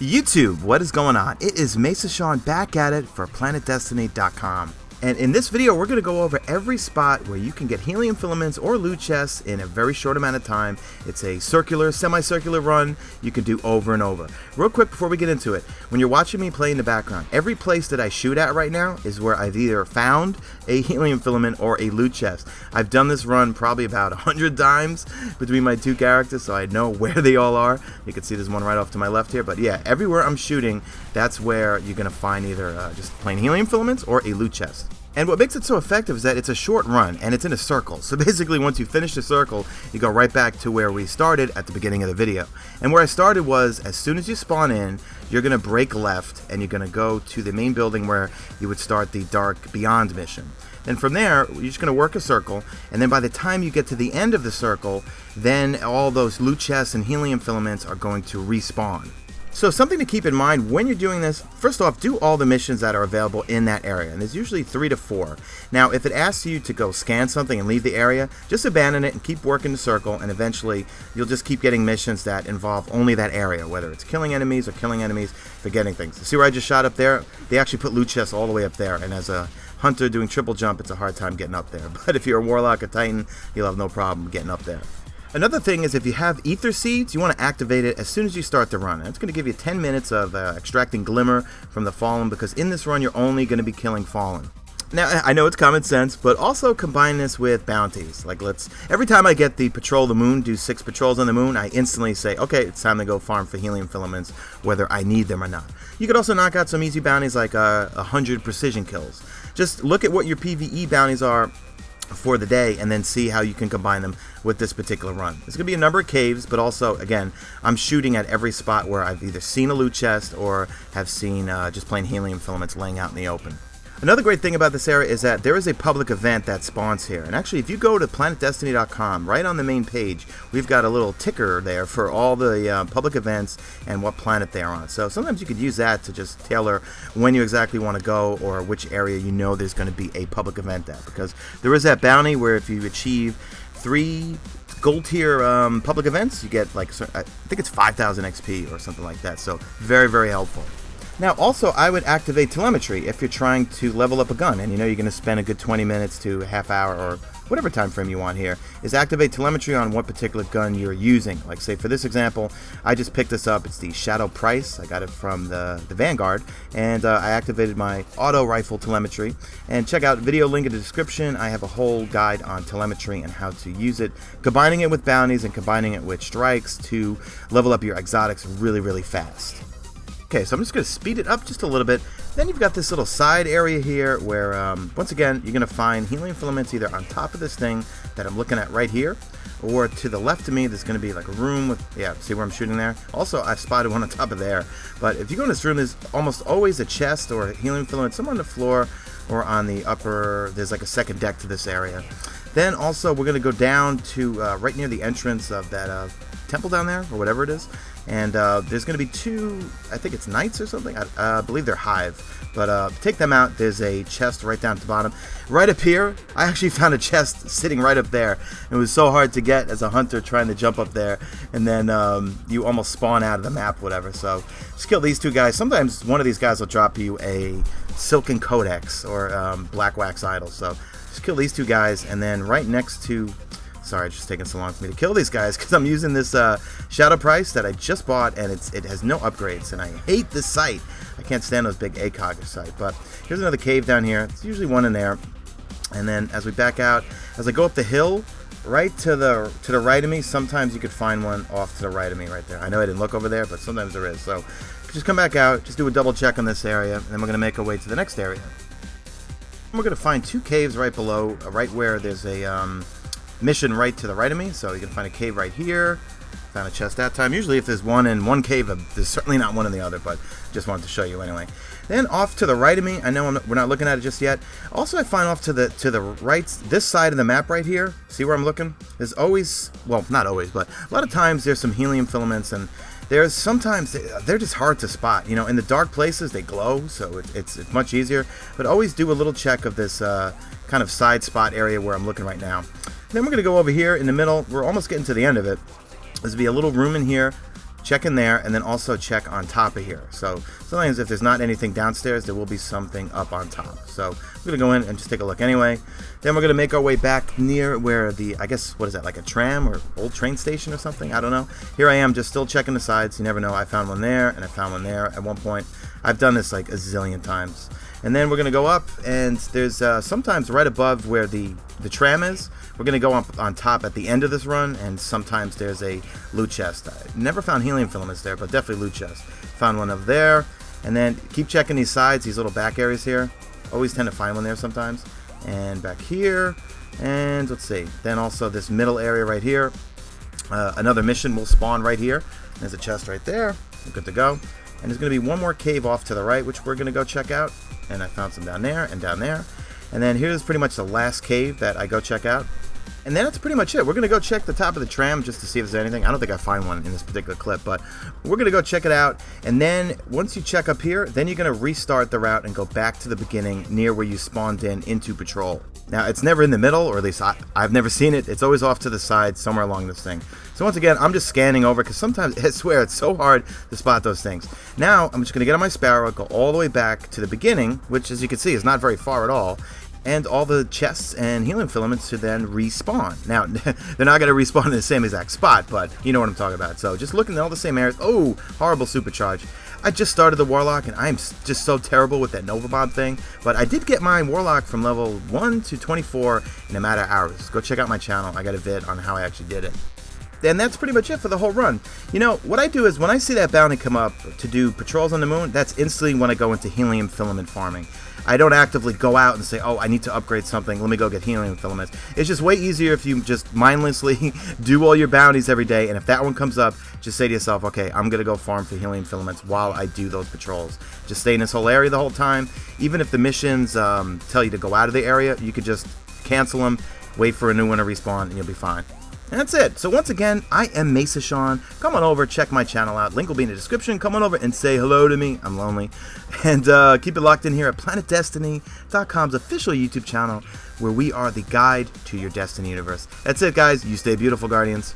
YouTube, what is going on? It is Mesa Sean back at it for PlanetDestiny.com. And in this video, we're going to go over every spot where you can get helium filaments or loot chests in a very short amount of time. It's a circular, semicircular run you can do over and over. Real quick before we get into it, when you're watching me play in the background, every place that I shoot at right now is where I've either found a helium filament or a loot chest. I've done this run probably about 100 times between my two characters, so I know where they all are. You can see there's one right off to my left here, but yeah, everywhere I'm shooting, that's where you're going to find either just plain helium filaments or a loot chest. And what makes it so effective is that it's a short run, and it's in a circle. So basically, once you finish the circle, you go right back to where we started at the beginning of the video. And where I started was, as soon as you spawn in, you're going to break left, and you're going to go to the main building where you would start the Dark Beyond mission. Then from there, you're just going to work a circle, and then by the time you get to the end of the circle, then all those loot chests and helium filaments are going to respawn. So something to keep in mind when you're doing this, first off, do all the missions that are available in that area, and there's usually 3 to 4. Now, if it asks you to go scan something and leave the area, just abandon it and keep working the circle, and eventually you'll just keep getting missions that involve only that area, whether it's killing enemies or killing enemies for getting things. See where I just shot up there? They actually put loot chests all the way up there, and as a hunter doing triple jump, it's a hard time getting up there. But if you're a warlock or titan, you'll have no problem getting up there. Another thing is if you have ether seeds, you want to activate it as soon as you start the run. And it's going to give you 10 minutes of extracting glimmer from the fallen, because in this run you're only going to be killing fallen. Now, I know it's common sense, but also combine this with bounties. Like, every time I get the patrol the moon, do 6 patrols on the moon, I instantly say, okay, it's time to go farm for helium filaments, whether I need them or not. You could also knock out some easy bounties like 100 precision kills. Just look at what your PvE bounties are for the day and then see how you can combine them with this particular run. There's going to be a number of caves, but also, again, I'm shooting at every spot where I've either seen a loot chest or have seen just plain helium filaments laying out in the open. Another great thing about this area is that there is a public event that spawns here. And actually, if you go to PlanetDestiny.com, right on the main page, we've got a little ticker there for all the public events and what planet they're on. So sometimes you could use that to just tailor when you exactly want to go or which area you know there's going to be a public event at. Because there is that bounty where if you achieve 3 gold tier public events, you get, like, I think it's 5,000 XP or something like that. So very, very helpful. Now, also, I would activate telemetry if you're trying to level up a gun, and you know you're going to spend a good 20 minutes to a half hour or whatever time frame you want here, is activate telemetry on what particular gun you're using. Like, say, for this example, I just picked this up. It's the Shadow Price. I got it from the Vanguard, and I activated my auto rifle telemetry. And check out video link in the description. I have a whole guide on telemetry and how to use it, combining it with bounties and combining it with strikes to level up your exotics really, really fast. Okay, so I'm just going to speed it up just a little bit. Then you've got this little side area here where, once again, you're going to find helium filaments either on top of this thing that I'm looking at right here, or to the left of me, there's going to be like a room with, yeah, see where I'm shooting there? Also, I've spotted one on top of there. But if you go in this room, there's almost always a chest or a helium filament, somewhere on the floor or on the upper, there's like a second deck to this area. Then also, we're going to go down to right near the entrance of that temple down there, or whatever it is. And there's going to be 2, I think it's knights or something. I believe they're hive. But take them out. There's a chest right down at the bottom. Right up here, I actually found a chest sitting right up there. It was so hard to get as a hunter trying to jump up there. And then you almost spawn out of the map, whatever. So just kill these 2 guys. Sometimes one of these guys will drop you a Silken Codex or Black Wax Idol. So just kill these 2 guys. And then right next to... Sorry, it's just taking so long for me to kill these guys because I'm using this Shadow Price that I just bought, and it has no upgrades, and I hate this sight. I can't stand those big ACOG sight. But here's another cave down here. It's usually one in there. And then as we back out, as I go up the hill, right to the right of me, sometimes you could find one off to the right of me right there. I know I didn't look over there, but sometimes there is. So just come back out, just do a double check on this area, and then we're going to make our way to the next area. And we're going to find 2 caves right below, right where there's a... mission right to the right of me, so you can find a cave right here. Found a chest that time. Usually if there's one in one cave, there's certainly not one in the other, but just wanted to show you anyway. Then off to the right of me, I know we're not looking at it just yet. Also, I find off to the right, this side of the map right here, see where I'm looking? There's always, well, not always, but a lot of times there's some helium filaments, and there's sometimes they're just hard to spot. You know, in the dark places they glow, so it's much easier. But always do a little check of this kind of side spot area where I'm looking right now. Then we're going to go over here in the middle. We're almost getting to the end of it. There's be a little room in here. check in there, and then also check on top of here. So sometimes if there's not anything downstairs, there will be something up on top. So we're gonna go in and just take a look anyway. Then we're gonna make our way back near where the, I guess, what is that, like a tram or old train station or something? I don't know. Here I am just still checking the sides. You never know. I found one there and I found one there at one point. I've done this like a zillion times. And then we're gonna go up, and there's sometimes right above where the tram is, we're gonna go up on top at the end of this run, and sometimes there's a loot chest. I never found helium filaments there, but definitely loot chest. Found one over there, and then keep checking these sides, these little back areas here. Always tend to find one there sometimes. And back here, and let's see. Then also this middle area right here. Another mission will spawn right here. There's a chest right there. We're good to go. And there's going to be one more cave off to the right, which we're going to go check out. And I found some down there and down there. And then here's pretty much the last cave that I go check out. And then that's pretty much it. We're going to go check the top of the tram just to see if there's anything. I don't think I find one in this particular clip, but we're going to go check it out. And then once you check up here, then you're going to restart the route and go back to the beginning near where you spawned into patrol. Now, it's never in the middle, or at least I've never seen it. It's always off to the side, somewhere along this thing. So once again, I'm just scanning over, because sometimes, I swear, it's so hard to spot those things. Now, I'm just going to get on my Sparrow, go all the way back to the beginning, which, as you can see, is not very far at all. And all the chests and helium filaments to then respawn. Now, they're not going to respawn in the same exact spot, but you know what I'm talking about. So just looking at all the same areas. Oh, horrible supercharge. I just started the Warlock, and I'm just so terrible with that Nova Bomb thing. But I did get my Warlock from level 1 to 24 in a matter of hours. Go check out my channel. I got a vid on how I actually did it. And that's pretty much it for the whole run. You know, what I do is when I see that bounty come up to do patrols on the moon, that's instantly when I go into helium filament farming. I don't actively go out and say, oh, I need to upgrade something, let me go get helium filaments. It's just way easier if you just mindlessly do all your bounties every day, and if that one comes up, just say to yourself, okay, I'm going to go farm for helium filaments while I do those patrols. Just stay in this whole area the whole time. Even if the missions tell you to go out of the area, you could just cancel them, wait for a new one to respawn, and you'll be fine. And that's it. So once again, I am Mesa Sean. Come on over, check my channel out. Link will be in the description. Come on over and say hello to me. I'm lonely. And keep it locked in here at PlanetDestiny.com's official YouTube channel, where we are the guide to your Destiny universe. That's it, guys. You stay beautiful, Guardians.